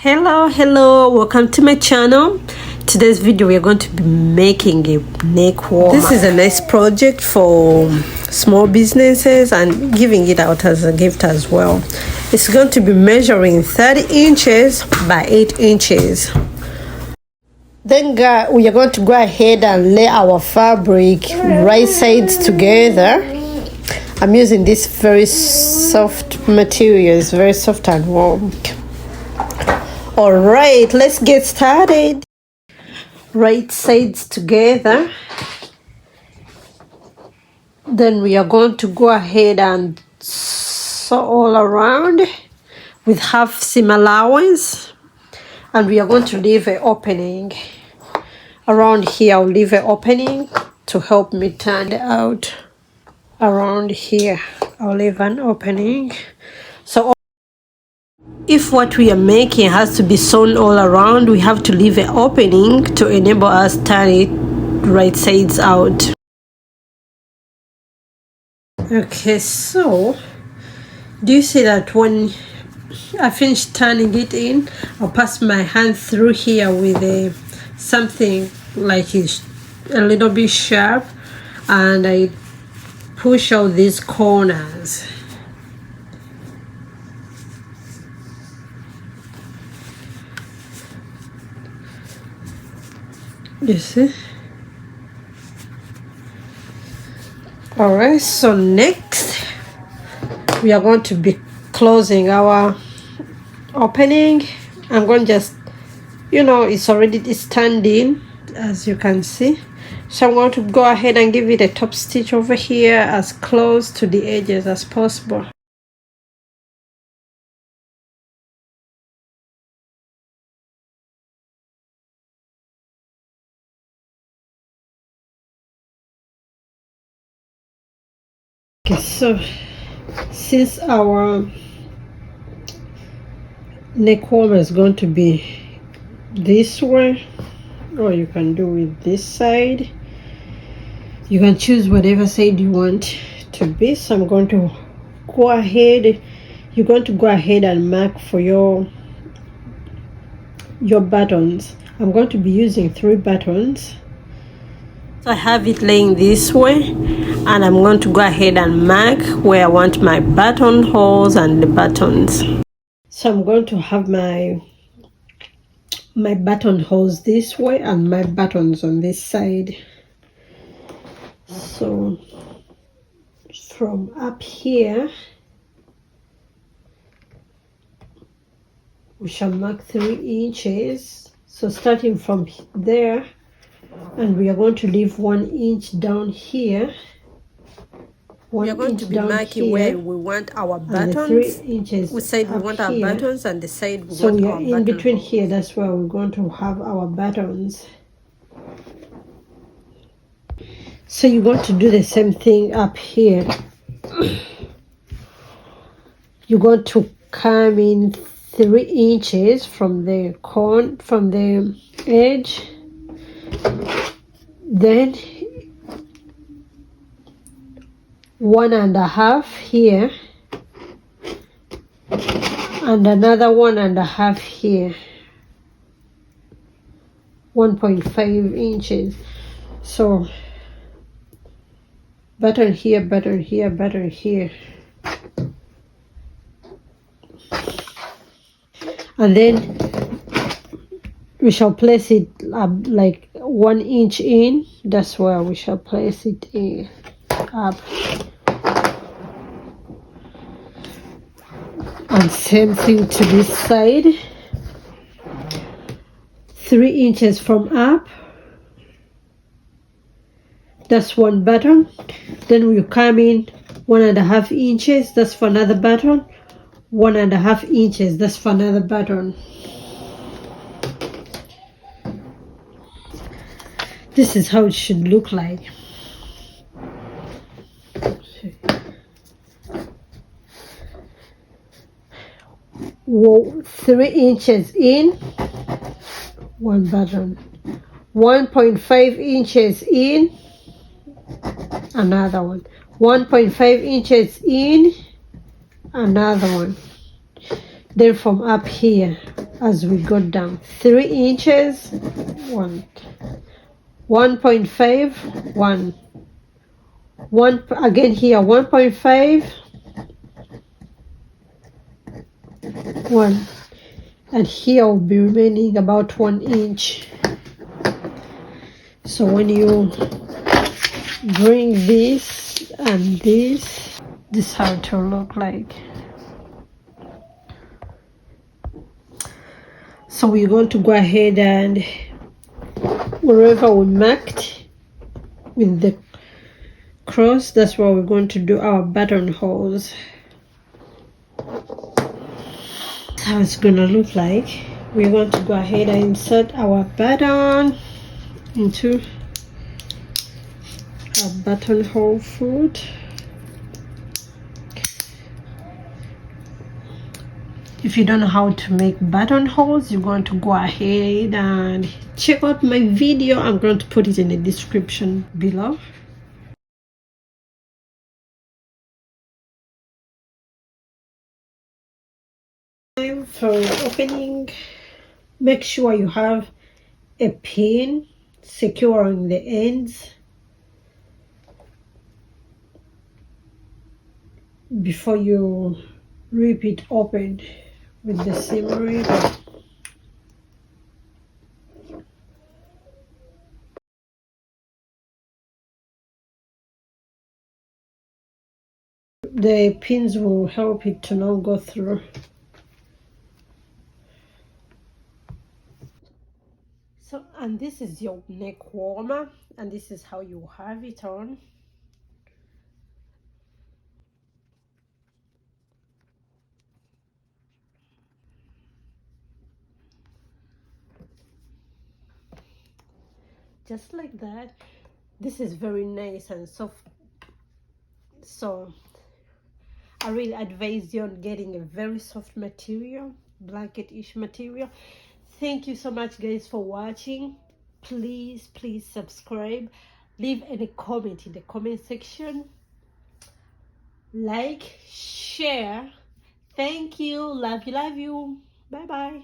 Hello, welcome to my channel. Today's video we are going to be making a neck warmer. This is a nice project for small businesses and giving it out as a gift as well. It's going to be measuring 30 inches by 8 inches. Then we are going to go ahead and lay our fabric right sides together. I'm using this very soft material. It's very soft and warm. Alright, let's get started. Right sides together. Then we are going to go ahead and sew all around with half seam allowance. And we are going to leave an opening. Around here, I'll leave an opening to help me turn it out. Around here, I'll leave an opening. So if what we are making has to be sewn all around, we have to leave an opening to enable us to turn it right sides out. Okay, so do you see that when I finish turning it in, I'll pass my hand through here with something like a little bit sharp, and I push out these corners. You see? Alright, so next we are going to be closing our opening. I'm going to just, it's turned in, as you can see. So I'm going to go ahead and give it a top stitch over here as close to the edges as possible. Okay, so since our neck warmer is going to be this way, or you can do it this side, you can choose whatever side you want to be. So I'm going to go ahead, you're going to go ahead and mark for your buttons. I'm going to be using 3 buttons. So I have it laying this way, and I'm going to go ahead and mark where I want my buttonholes and the buttons. So I'm going to have my buttonholes this way and my buttons on this side. So from up here, we shall mark 3 inches. So starting from there, and we are going to leave 1 inch down here. We are going to be marking where we want our buttons. 3 inches. We said we want our buttons, and the side we want our buttons. So we are in between here. That's where we're going to have our buttons. So you're going to do the same thing up here. You're going to come in 3 inches from the edge. Then 1.5 here, and another 1.5 here. 1.5 inches. So button here, button here, button here, and then we shall place it like 1 inch in. That's where we shall place it in, up. And same thing to this side. 3 inches from up. That's 1 button. Then we come in 1.5 inches. That's for another button. 1.5 inches. That's for another button. This is how it should look like. Whoa, 3 inches in, 1 button. 1.5 inches in, another one. 1.5 inches in, another one. Then from up here, as we go down 3 inches, 1.5, 1 again here, 1.5, 1, and here will be remaining about 1 inch. So when you bring this and this is how it will look like. So we're going to go ahead and wherever we marked with the cross, that's where we're going to do our buttonholes. That's how it's gonna look like. We're going to go ahead and insert our button into our buttonhole foot. If you don't know how to make buttonholes, you're going to go ahead and check out my video. I'm going to put it in the description below. For opening, make sure you have a pin securing the ends before you rip it open with the seam ripper. The pins will help it to not go through. So, and this is your neck warmer, and this is how you have it on. Just like that. This is very nice and soft, so I really advise you on getting a very soft material, blanket-ish material. Thank you so much, guys, for watching. Please subscribe, leave any comment in the comment section, like, share. Thank you, love you, bye bye.